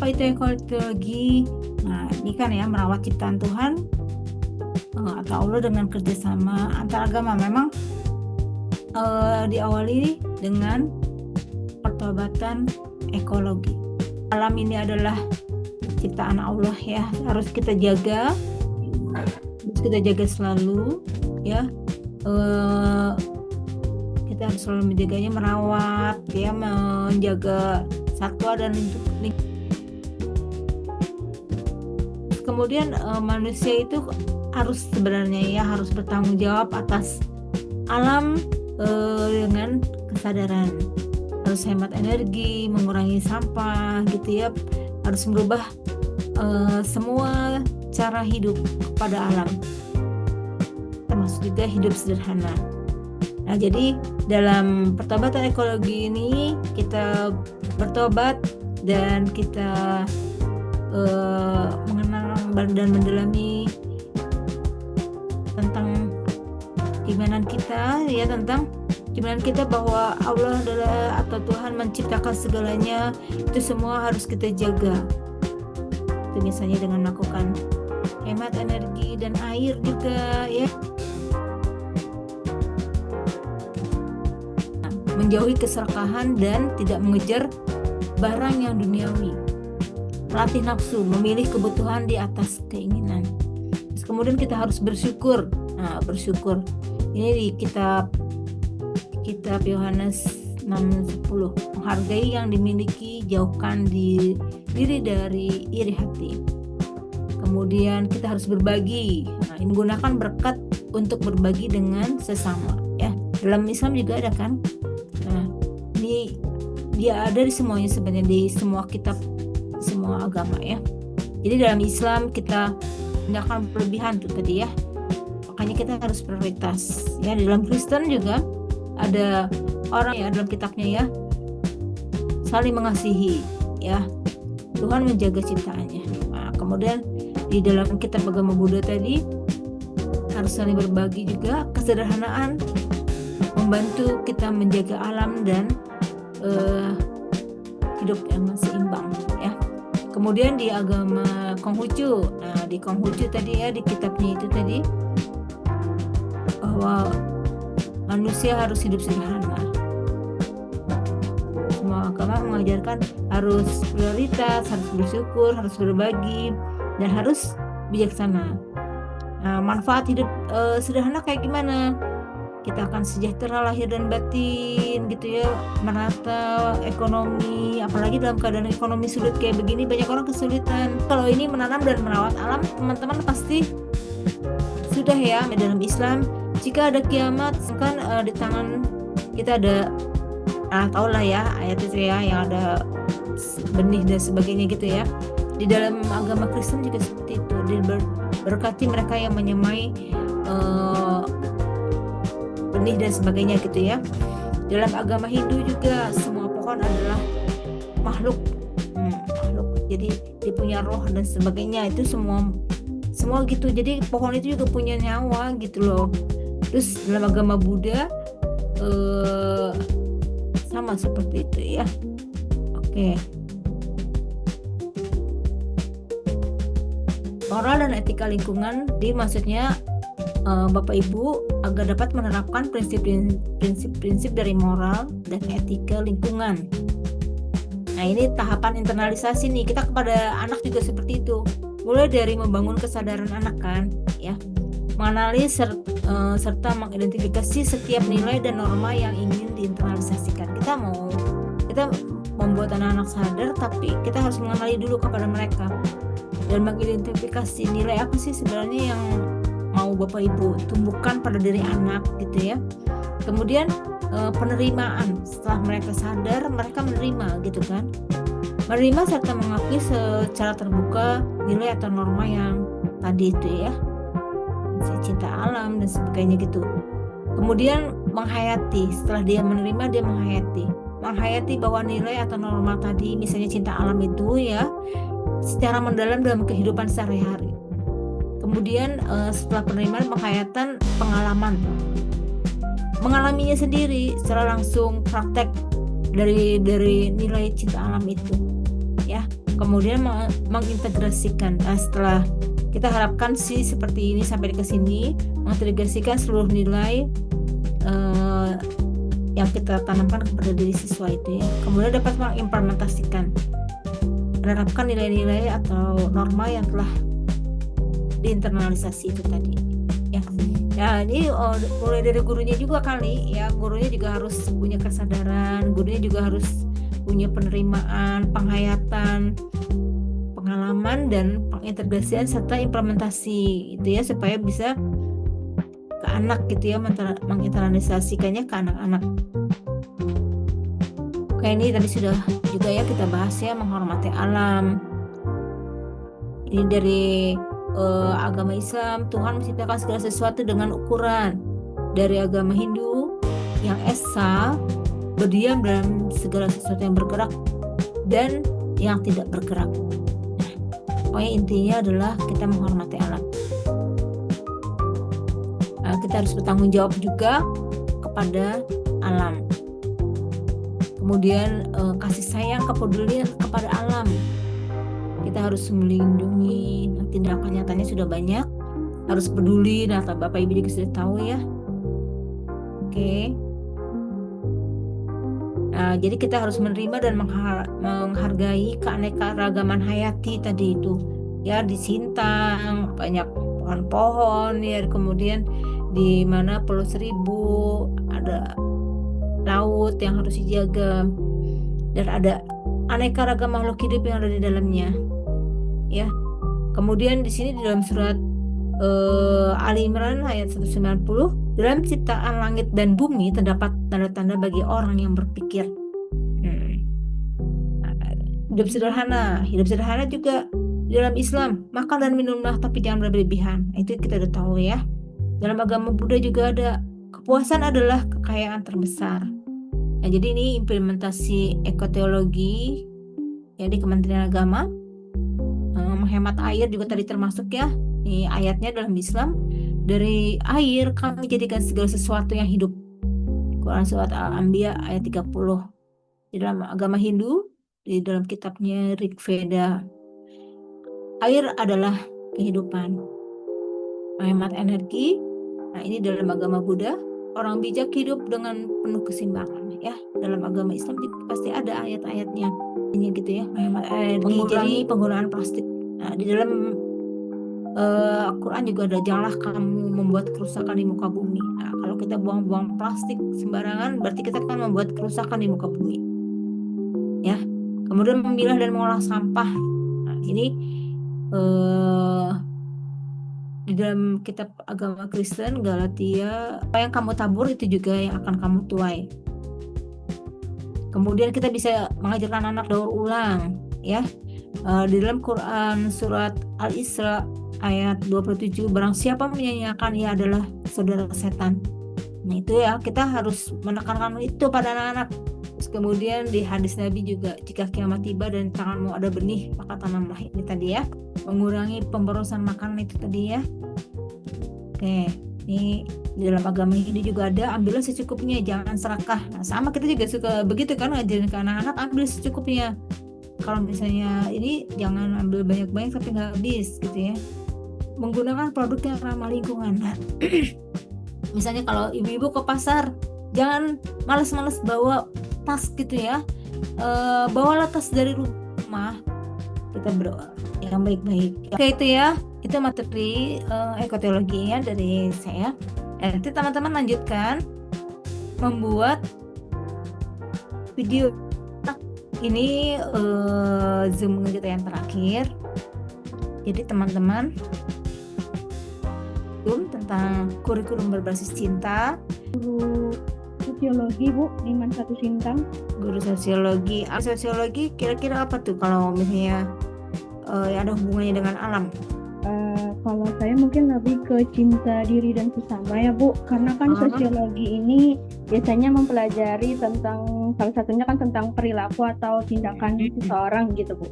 Apa itu ekologi? Nah, ini kan ya merawat ciptaan Tuhan atau Allah dengan kerjasama antar agama. Memang diawali dengan pertobatan ekologi. Alam ini adalah ciptaan Allah ya, harus kita jaga selalu ya. Kita harus selalu menjaganya, merawat ya, menjaga satwa dan lingkungan. Kemudian manusia itu harus bertanggung jawab atas alam dengan kesadaran, harus hemat energi, mengurangi sampah gitu ya, harus merubah semua cara hidup kepada alam, termasuk juga hidup sederhana. Nah, jadi dalam pertobatan ekologi ini kita bertobat dan kita mengenal dan mendalami tentang keimanan kita ya, tentang keimanan kita bahwa Allah adalah atau Tuhan menciptakan segalanya, itu semua harus kita jaga. Itu misalnya dengan melakukan hemat energi dan air juga ya. Menjauhi keserakahan dan tidak mengejar barang yang duniawi. Latih nafsu, memilih kebutuhan di atas keinginan. Terus kemudian kita harus bersyukur. Nah, bersyukur. Ini di kitab Yohanes 6:10. Menghargai yang dimiliki, jauhkan diri dari iri hati. Kemudian kita harus berbagi. Nah, ini menggunakan berkat untuk berbagi dengan sesama ya. Dalam Islam juga ada kan? Nah, ini dia ada di semuanya sebenarnya, di semua kitab, semua agama ya. Jadi dalam Islam kita tidak akan berlebihan tuh tadi ya. Makanya kita harus prioritas ya. Dalam Kristen juga ada orang ya dalam kitabnya ya, saling mengasihi ya. Tuhan menjaga ciptaannya. Nah, kemudian di dalam kitab agama Buddha tadi harus saling berbagi juga, kesederhanaan membantu kita menjaga alam dan hidup yang seimbang ya. Kemudian di agama Konghucu, nah di Konghucu tadi ya, di kitabnya itu tadi bahwa manusia harus hidup sederhana. Semua agama mengajarkan harus prioritas, harus bersyukur, harus berbagi, dan harus bijaksana. Nah, manfaat hidup sederhana kayak gimana? Kita akan sejahtera lahir dan batin gitu ya, merata ekonomi, apalagi dalam keadaan ekonomi sulit kayak begini banyak orang kesulitan. Kalau ini menanam dan merawat alam, teman-teman pasti sudah ya. Dalam Islam jika ada kiamat kan di tangan kita ada tau lah ya ayat itu ya, yang ada benih dan sebagainya gitu ya. Di dalam agama Kristen juga seperti itu, berkati mereka yang menyemai benih dan sebagainya gitu ya. Dalam agama Hindu juga semua pohon adalah makhluk, jadi dia punya roh dan sebagainya, itu semua gitu. Jadi pohon itu juga punya nyawa gitu loh. Terus dalam agama Buddha sama seperti itu ya. Oke. Moral dan etika lingkungan, di maksudnya Bapak Ibu agar dapat menerapkan prinsip-prinsip dari moral dan etika lingkungan. Nah, ini tahapan internalisasi nih, kita kepada anak juga seperti itu. Mulai dari membangun kesadaran anak kan, ya, mengenali serta mengidentifikasi setiap nilai dan norma yang ingin diinternalisasikan. Kita membuat anak-anak sadar, tapi kita harus mengenali dulu kepada mereka dan mengidentifikasi nilai apa sih sebenarnya yang mau Bapak Ibu tumbuhkan pada diri anak gitu ya. Kemudian penerimaan, setelah mereka sadar, mereka menerima gitu kan, menerima serta mengakui secara terbuka nilai atau norma yang tadi itu ya, cinta alam dan sebagainya gitu. Kemudian menghayati, setelah dia menerima, dia menghayati bahwa nilai atau norma tadi, misalnya cinta alam itu ya, secara mendalam dalam kehidupan sehari-hari. Kemudian setelah penerimaan, penghayatan, pengalaman, mengalaminya sendiri secara langsung, praktek dari nilai cinta alam itu ya. kemudian mengintegrasikan. Nah, setelah kita harapkan sih seperti ini sampai ke sini, mengintegrasikan seluruh nilai yang kita tanamkan kepada diri siswa itu ya. Kemudian dapat mengimplementasikan, menerapkan nilai-nilai atau norma yang telah diinternalisasi itu tadi ya. Ya ini mulai dari gurunya juga kali ya, gurunya juga harus punya kesadaran, gurunya juga harus punya penerimaan, penghayatan, pengalaman, dan pengintegrasian serta implementasi itu ya, supaya bisa ke anak gitu ya, menginternalisasikannya ke anak-anak. Oke, ini tadi sudah juga ya kita bahas ya, menghormati alam. Ini dari agama Islam, Tuhan menciptakan segala sesuatu dengan ukuran. Dari agama Hindu, yang esa, berdiam dalam segala sesuatu yang bergerak dan yang tidak bergerak. Pokoknya intinya adalah kita menghormati alam. Kita harus bertanggung jawab juga kepada alam. Kemudian kasih sayang, kepedulian kepada alam. Kita harus melindungi. Tindakan nyatanya sudah banyak. Harus peduli. Nah, Bapak Ibu juga sudah tahu ya. Oke. Nah, jadi kita harus menerima dan menghargai keanekaragaman hayati tadi itu. Ya, di Sintang banyak pohon-pohon ya, kemudian di mana Pulau Seribu ada laut yang harus dijaga, dan ada aneka ragam makhluk hidup yang ada di dalamnya ya. Kemudian di sini di dalam surat Ali Imran ayat 190, dalam ciptaan langit dan bumi terdapat tanda-tanda bagi orang yang berpikir. Hidup sederhana juga di dalam Islam, makan dan minumlah tapi jangan berlebihan. Itu kita udah tahu ya. Dalam agama Buddha juga ada, kepuasan adalah kekayaan terbesar. Nah, jadi ini implementasi ekoteologi ya di Kementerian Agama. Menghemat air juga tadi termasuk ya. Ini ayatnya dalam Islam, dari air kami jadikan segala sesuatu yang hidup. Quran surat Al-Anbiya ayat 30. Di dalam agama Hindu, di dalam kitabnya Rig Veda, air adalah kehidupan. Menghemat energi. Nah, ini dalam agama Buddha, orang bijak hidup dengan penuh keseimbangan ya. Dalam agama Islam juga pasti ada ayat-ayatnya ini gitu ya, menghemat energi, mengurangi penggunaan plastik. Nah, di dalam Al-Quran juga ada, janganlah kamu membuat kerusakan di muka bumi. Nah, kalau kita buang-buang plastik sembarangan, berarti kita kan membuat kerusakan di muka bumi ya. Kemudian memilah dan mengolah sampah. Nah, ini di dalam kitab agama Kristen Galatia, apa yang kamu tabur itu juga yang akan kamu tuai. Kemudian kita bisa mengajarkan anak daur ulang ya. Di dalam Quran surat Al-Isra ayat 27, barang siapa menyanyiakan ia adalah saudara setan. Nah, itu ya, kita harus menekankan itu pada anak-anak. Terus kemudian di hadis Nabi juga, jika kiamat tiba dan tanganmu ada benih, maka tanamlah. Ini tadi ya, mengurangi pemborosan makanan itu tadi ya. Oke, ini di dalam agama ini juga ada, ambillah secukupnya, jangan serakah. Nah, sama kita juga suka begitu kan, ngajarin ke anak-anak, ambil secukupnya. Kalau misalnya ini jangan ambil banyak-banyak tapi nggak habis gitu ya. Menggunakan produk yang ramah lingkungan. Nah, misalnya kalau ibu-ibu ke pasar, jangan malas-malas bawa tas gitu ya. Bawalah tas dari rumah. Kita berdoa yang baik-baik. Oke, itu ya, itu materi ekoteologinya dari saya. Nanti teman-teman lanjutkan membuat video ini Zoom kita yang terakhir. Jadi teman-teman, Zoom tentang kurikulum berbasis cinta. Guru sosiologi Bu, Iman Satu Sintang. Guru sosiologi. Sosiologi kira-kira apa tuh kalau misalnya yang ada hubungannya dengan alam? Kalau saya mungkin lebih ke cinta diri dan sesama ya Bu, karena kan sosiologi ini biasanya mempelajari tentang, salah satunya kan tentang perilaku atau tindakan seseorang gitu Bu.